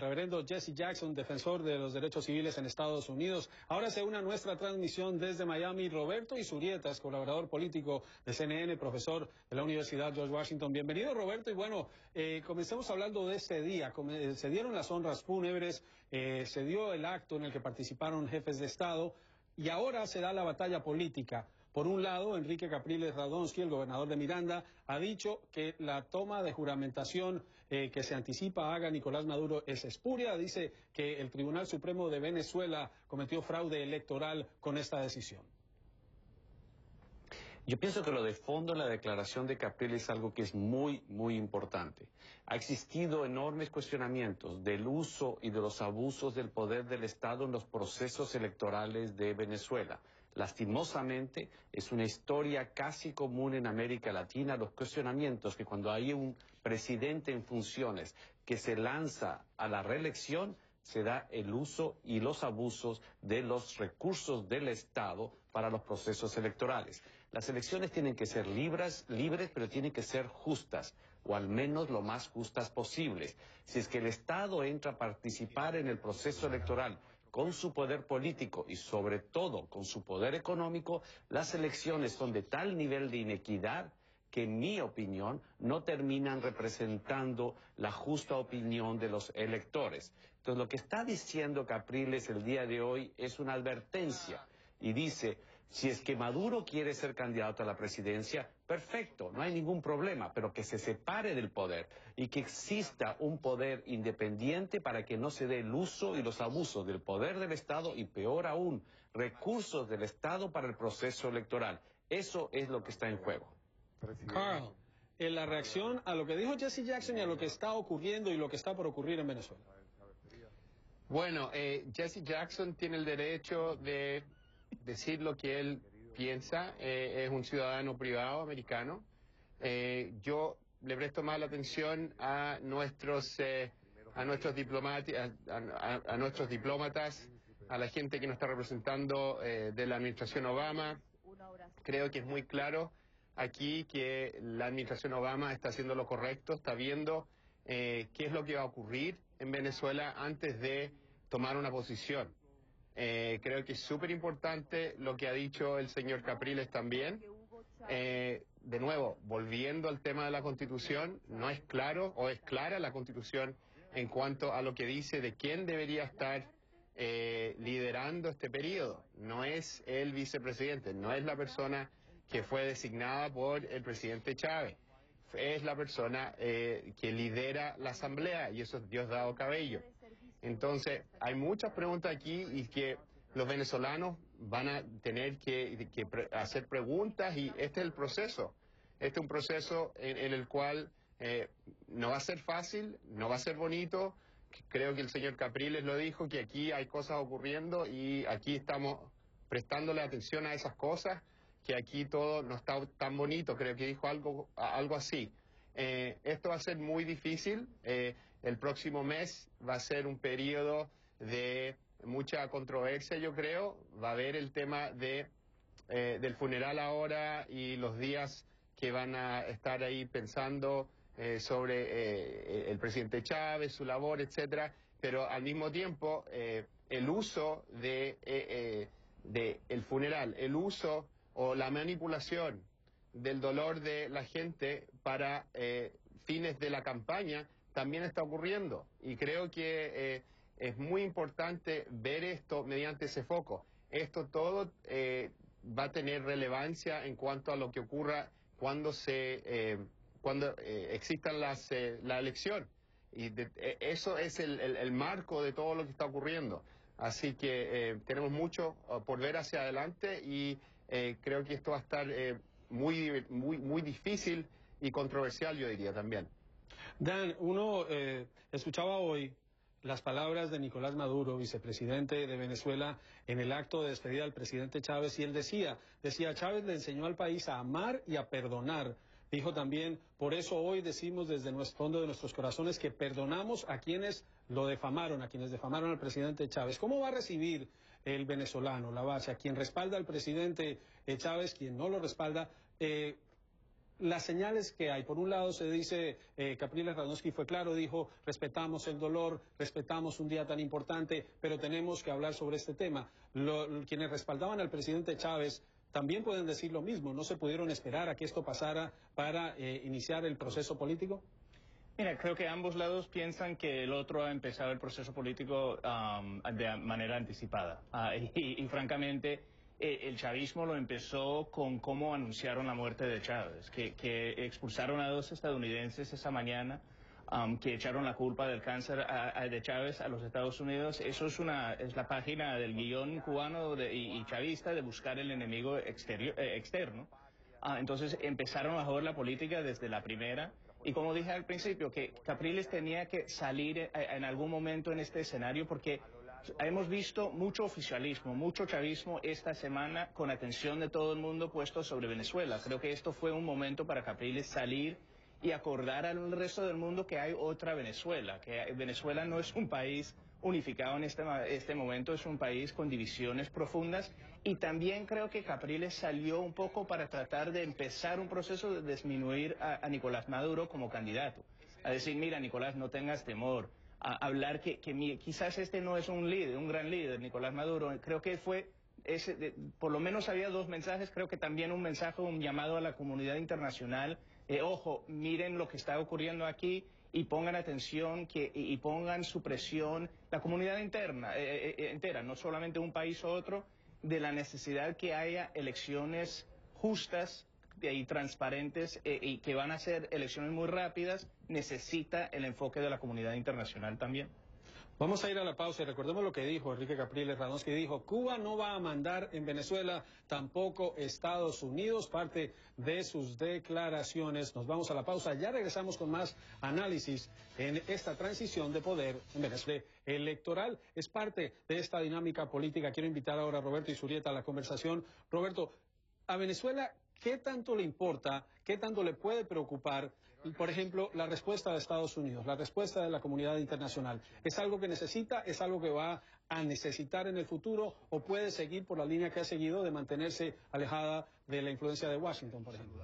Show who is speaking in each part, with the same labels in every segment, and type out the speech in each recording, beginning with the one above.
Speaker 1: reverendo Jesse Jackson, defensor de los derechos civiles en Estados Unidos. Ahora se une a nuestra transmisión desde Miami Roberto Izurrieta, colaborador político de CNN, profesor de la Universidad George Washington. Bienvenido, Roberto. Y bueno, comencemos hablando de este día. Se dieron las honras fúnebres, se dio el acto en el que participaron jefes de Estado y ahora se da la batalla política. Por un lado, Enrique Capriles Radonsky, el gobernador de Miranda, ha dicho que la toma de juramentación que se anticipa haga Nicolás Maduro es espuria. Dice que el Tribunal Supremo de Venezuela cometió fraude electoral con esta decisión.
Speaker 2: Yo pienso que lo de fondo en la declaración de Capriles es algo que es muy importante. Ha existido enormes cuestionamientos del uso y de los abusos del poder del Estado en los procesos electorales de Venezuela. Lastimosamente, es una historia casi común en América Latina, los cuestionamientos que cuando hay un presidente en funciones que se lanza a la reelección, se da el uso y los abusos de los recursos del Estado para los procesos electorales. Las elecciones tienen que ser libres, pero tienen que ser justas, o al menos lo más justas posibles. Si es que el Estado entra a participar en el proceso electoral con su poder político y sobre todo con su poder económico, las elecciones son de tal nivel de inequidad que en mi opinión no terminan representando la justa opinión de los electores. Entonces lo que está diciendo Capriles el día de hoy es una advertencia y dice, si es que Maduro quiere ser candidato a la presidencia, perfecto, no hay ningún problema, pero que se separe del poder y que exista un poder independiente para que no se dé el uso y los abusos del poder del Estado y peor aún, recursos del Estado para el proceso electoral. Eso es lo que está en juego.
Speaker 1: Carl, en la reacción a lo que dijo Jesse Jackson y a lo que está ocurriendo y lo que está por ocurrir en Venezuela.
Speaker 3: Bueno, Jesse Jackson tiene el derecho de decir lo que él piensa, es un ciudadano privado americano. Yo le presto más la atención a nuestros diplomatas, a la gente que nos está representando de la administración Obama. Creo que es muy claro aquí que la administración Obama está haciendo lo correcto, está viendo qué es lo que va a ocurrir en Venezuela antes de tomar una posición. Creo que es súper importante lo que ha dicho el señor Capriles también. De nuevo, volviendo al tema de la Constitución, no es claro o es clara la Constitución en cuanto a lo que dice de quién debería estar liderando este periodo. No es el vicepresidente, no es la persona que fue designada por el presidente Chávez. Es la persona que lidera la asamblea y eso es Diosdado Cabello. Entonces, hay muchas preguntas aquí y que los venezolanos van a tener que hacer preguntas y este es el proceso. Este es un proceso en el cual no va a ser fácil, no va a ser bonito. Creo que el señor Capriles lo dijo, que aquí hay cosas ocurriendo y aquí estamos prestándole atención a esas cosas, que aquí todo no está tan bonito, creo que dijo algo así. Esto va a ser muy difícil, el próximo mes va a ser un periodo de mucha controversia, yo creo, va a haber el tema del funeral ahora y los días que van a estar ahí pensando sobre el presidente Chávez, su labor, etcétera, pero al mismo tiempo el uso de el funeral, el uso o la manipulación del dolor de la gente para fines de la campaña también está ocurriendo y creo que es muy importante ver esto mediante ese foco. Esto todo va a tener relevancia en cuanto a lo que ocurra cuando existan la elección y eso es el marco de todo lo que está ocurriendo. Así que tenemos mucho por ver hacia adelante y creo que esto va a estar muy difícil y controversial, yo diría también.
Speaker 1: Dan, uno escuchaba hoy las palabras de Nicolás Maduro, vicepresidente de Venezuela, en el acto de despedida del presidente Chávez, y él decía, Chávez le enseñó al país a amar y a perdonar. Dijo también, por eso hoy decimos desde el fondo de nuestros corazones que perdonamos a quienes lo defamaron, a quienes defamaron al presidente Chávez. ¿Cómo va a recibir el venezolano, la base, a quien respalda al presidente Chávez, quien no lo respalda, las señales que hay. Por un lado se dice, Capriles Radonsky fue claro, dijo, respetamos el dolor, respetamos un día tan importante, pero tenemos que hablar sobre este tema. Quienes respaldaban al presidente Chávez también pueden decir lo mismo. ¿No se pudieron esperar a que esto pasara para iniciar el proceso político?
Speaker 4: Mira, creo que ambos lados piensan que el otro ha empezado el proceso político de manera anticipada. Y francamente, el chavismo lo empezó con cómo anunciaron la muerte de Chávez, que expulsaron a 2 estadounidenses esa mañana, que echaron la culpa del cáncer de Chávez a los Estados Unidos. Eso es la página del guión cubano y chavista de buscar el enemigo externo. Entonces empezaron a joder la política desde la primera. Y como dije al principio, que Capriles tenía que salir en algún momento en este escenario porque hemos visto mucho oficialismo, mucho chavismo esta semana con atención de todo el mundo puesto sobre Venezuela. Creo que esto fue un momento para Capriles salir y acordar al resto del mundo que hay otra Venezuela, que Venezuela no es un país unificado en este momento, es un país con divisiones profundas, y también creo que Capriles salió un poco para tratar de empezar un proceso de disminuir a Nicolás Maduro como candidato, a decir, mira Nicolás, no tengas temor, a hablar que quizás este no es un líder, un gran líder, Nicolás Maduro. Creo que por lo menos había 2 mensajes, creo que también un mensaje, un llamado a la comunidad internacional, ojo, miren lo que está ocurriendo aquí y pongan atención y pongan su presión, la comunidad entera, no solamente un país u otro, de la necesidad que haya elecciones justas y transparentes y que van a ser elecciones muy rápidas. Necesita el enfoque de la comunidad internacional también.
Speaker 1: Vamos a ir a la pausa y recordemos lo que dijo Enrique Capriles Radonsky. Dijo, Cuba no va a mandar en Venezuela, tampoco Estados Unidos, parte de sus declaraciones. Nos vamos a la pausa, ya regresamos con más análisis en esta transición de poder en Venezuela. Electoral es parte de esta dinámica política. Quiero invitar ahora a Roberto Izurieta a la conversación. Roberto, a Venezuela, ¿qué tanto le importa, qué tanto le puede preocupar, por ejemplo, la respuesta de Estados Unidos, la respuesta de la comunidad internacional? ¿Es algo que necesita, es algo que va a necesitar en el futuro, o puede seguir por la línea que ha seguido de mantenerse alejada de la influencia de Washington, por ejemplo?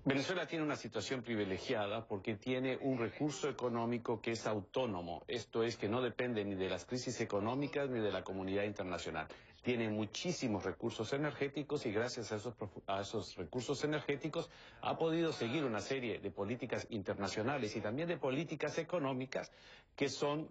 Speaker 2: Venezuela tiene una situación privilegiada porque tiene un recurso económico que es autónomo, esto es que no depende ni de las crisis económicas ni de la comunidad internacional. Tiene muchísimos recursos energéticos y gracias a esos recursos energéticos ha podido seguir una serie de políticas internacionales y también de políticas económicas que son,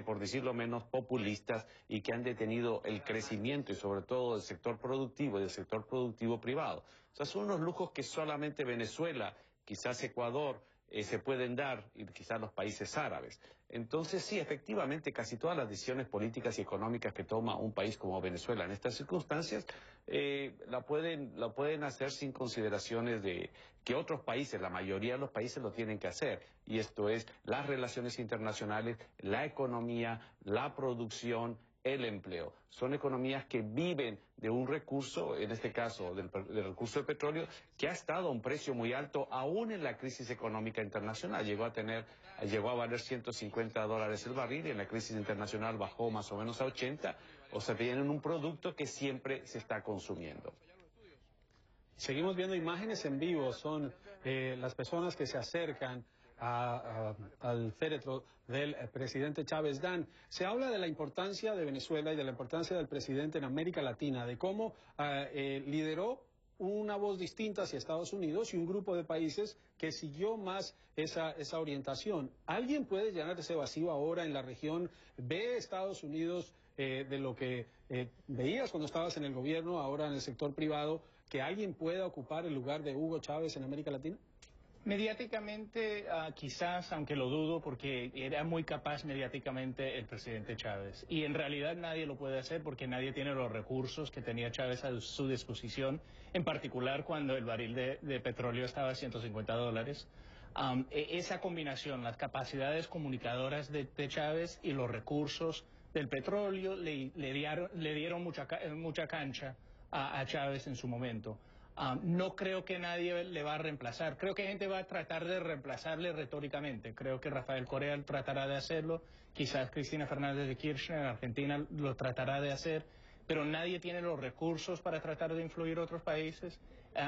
Speaker 2: por decirlo menos, populistas y que han detenido el crecimiento y sobre todo del sector productivo y del sector productivo privado. O sea, son unos lujos que solamente Venezuela, quizás Ecuador, se pueden dar, y quizás los países árabes. Entonces, sí, efectivamente, casi todas las decisiones políticas y económicas que toma un país como Venezuela en estas circunstancias, la pueden hacer sin consideraciones de que otros países, la mayoría de los países lo tienen que hacer. Y esto es las relaciones internacionales, la economía, la producción, el empleo. Son economías que viven de un recurso, en este caso del recurso del petróleo, que ha estado a un precio muy alto aún en la crisis económica internacional. Llegó a valer $150 el barril y en la crisis internacional bajó más o menos a 80. O sea, tienen un producto que siempre se está consumiendo.
Speaker 1: Seguimos viendo imágenes en vivo, son las personas que se acercan al féretro del presidente Chávez. Dan, se habla de la importancia de Venezuela y de la importancia del presidente en América Latina, de cómo lideró una voz distinta hacia Estados Unidos y un grupo de países que siguió más esa orientación. ¿Alguien puede llenar ese vacío ahora en la región? ¿Ve Estados Unidos de lo que veías cuando estabas en el gobierno, ahora en el sector privado, que alguien pueda ocupar el lugar de Hugo Chávez en América Latina?
Speaker 4: Mediáticamente, quizás, aunque lo dudo, porque era muy capaz mediáticamente el presidente Chávez. Y en realidad nadie lo puede hacer porque nadie tiene los recursos que tenía Chávez a su disposición, en particular cuando el barril de petróleo estaba a $150. Esa combinación, las capacidades comunicadoras de Chávez y los recursos del petróleo le dieron mucha cancha a Chávez en su momento. No creo que nadie le va a reemplazar. Creo que gente va a tratar de reemplazarle retóricamente. Creo que Rafael Correa tratará de hacerlo. Quizás Cristina Fernández de Kirchner en Argentina lo tratará de hacer. Pero nadie tiene los recursos para tratar de influir a otros países.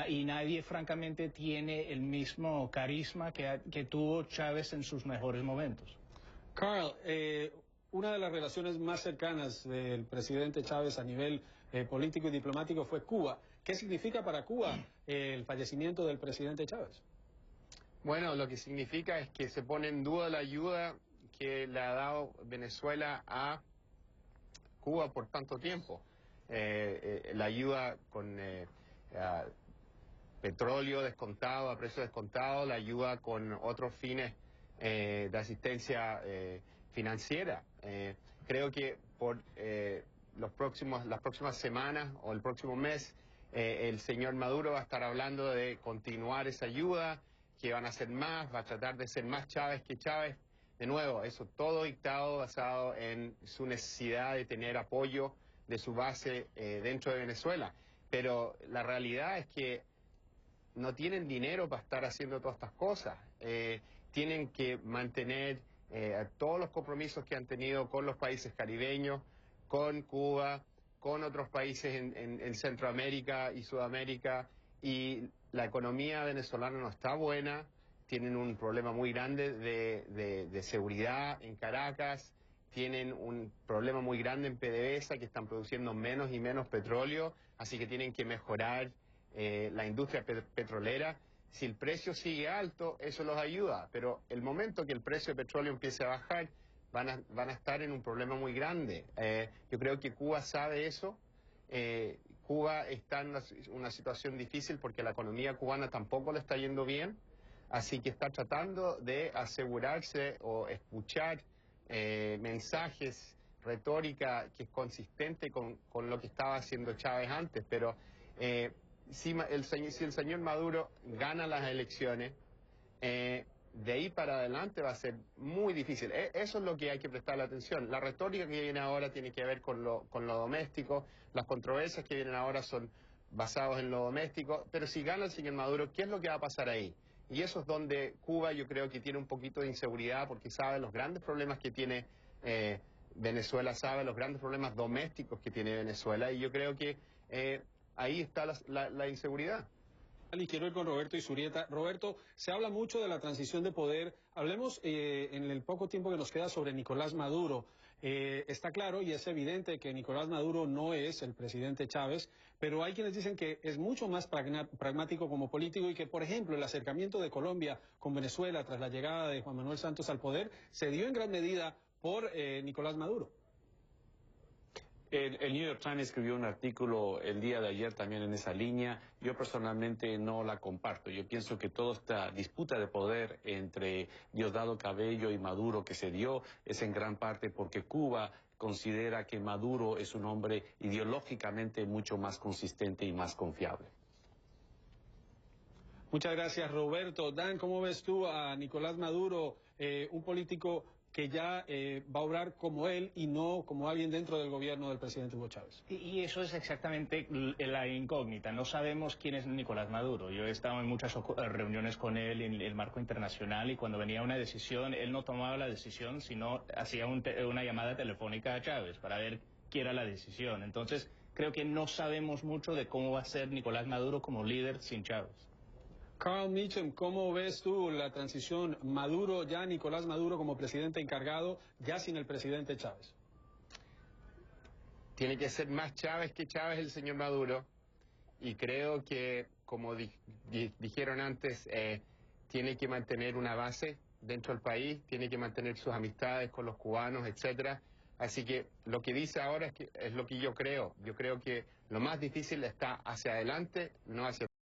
Speaker 4: y nadie francamente tiene el mismo carisma que tuvo Chávez en sus mejores momentos.
Speaker 1: Carl, una de las relaciones más cercanas del presidente Chávez a nivel político y diplomático fue Cuba. ¿Qué significa para Cuba el fallecimiento del presidente Chávez?
Speaker 3: Bueno, lo que significa es que se pone en duda la ayuda que le ha dado Venezuela a Cuba por tanto tiempo. La ayuda con petróleo descontado, a precio descontado, la ayuda con otros fines de asistencia financiera. Creo que por las próximas semanas o el próximo mes, el señor Maduro va a estar hablando de continuar esa ayuda, que van a hacer más, va a tratar de ser más Chávez que Chávez. De nuevo, eso todo dictado basado en su necesidad de tener apoyo de su base dentro de Venezuela. Pero la realidad es que no tienen dinero para estar haciendo todas estas cosas. Tienen que mantener todos los compromisos que han tenido con los países caribeños, con Cuba, con otros países en Centroamérica y Sudamérica, y la economía venezolana no está buena, tienen un problema muy grande de seguridad en Caracas, tienen un problema muy grande en PDVSA, que están produciendo menos y menos petróleo, así que tienen que mejorar la industria petrolera. Si el precio sigue alto, eso los ayuda, pero el momento que el precio de petróleo empiece a bajar, van a estar en un problema muy grande. Yo creo que Cuba sabe eso. Cuba está en una situación difícil porque la economía cubana tampoco le está yendo bien, así que está tratando de asegurarse o escuchar mensajes, retórica que es consistente con lo que estaba haciendo Chávez antes, pero si el señor Maduro gana las elecciones, de ahí para adelante va a ser muy difícil. Eso es lo que hay que prestarle atención. La retórica que viene ahora tiene que ver con lo doméstico, las controversias que vienen ahora son basadas en lo doméstico, pero si gana el señor Maduro, ¿qué es lo que va a pasar ahí? Y eso es donde Cuba yo creo que tiene un poquito de inseguridad, porque sabe los grandes problemas que tiene Venezuela, sabe los grandes problemas domésticos que tiene Venezuela, y yo creo que ahí está la inseguridad.
Speaker 1: Y quiero ir con Roberto Izurieta. Roberto, se habla mucho de la transición de poder. Hablemos en el poco tiempo que nos queda sobre Nicolás Maduro. Está claro y es evidente que Nicolás Maduro no es el presidente Chávez, pero hay quienes dicen que es mucho más pragmático como político y que, por ejemplo, el acercamiento de Colombia con Venezuela tras la llegada de Juan Manuel Santos al poder se dio en gran medida por Nicolás Maduro.
Speaker 2: El New York Times escribió un artículo el día de ayer también en esa línea. Yo personalmente no la comparto. Yo pienso que toda esta disputa de poder entre Diosdado Cabello y Maduro que se dio es en gran parte porque Cuba considera que Maduro es un hombre ideológicamente mucho más consistente y más confiable.
Speaker 1: Muchas gracias, Roberto. Dan, ¿cómo ves tú a Nicolás Maduro, un político que ya va a obrar como él y no como alguien dentro del gobierno del presidente Hugo Chávez?
Speaker 4: Y eso es exactamente la incógnita. No sabemos quién es Nicolás Maduro. Yo he estado en muchas reuniones con él en el marco internacional, y cuando venía una decisión, él no tomaba la decisión, sino hacía una llamada telefónica a Chávez para ver qué era la decisión. Entonces, creo que no sabemos mucho de cómo va a ser Nicolás Maduro como líder sin Chávez.
Speaker 1: Carl Meacham, ¿cómo ves tú la transición Maduro, ya Nicolás Maduro como presidente encargado, ya sin el presidente Chávez?
Speaker 3: Tiene que ser más Chávez que Chávez el señor Maduro, y creo que, como dijeron antes, tiene que mantener una base dentro del país, tiene que mantener sus amistades con los cubanos, etcétera. Así que lo que dice ahora es lo que yo creo. Yo creo que lo más difícil está hacia adelante, no hacia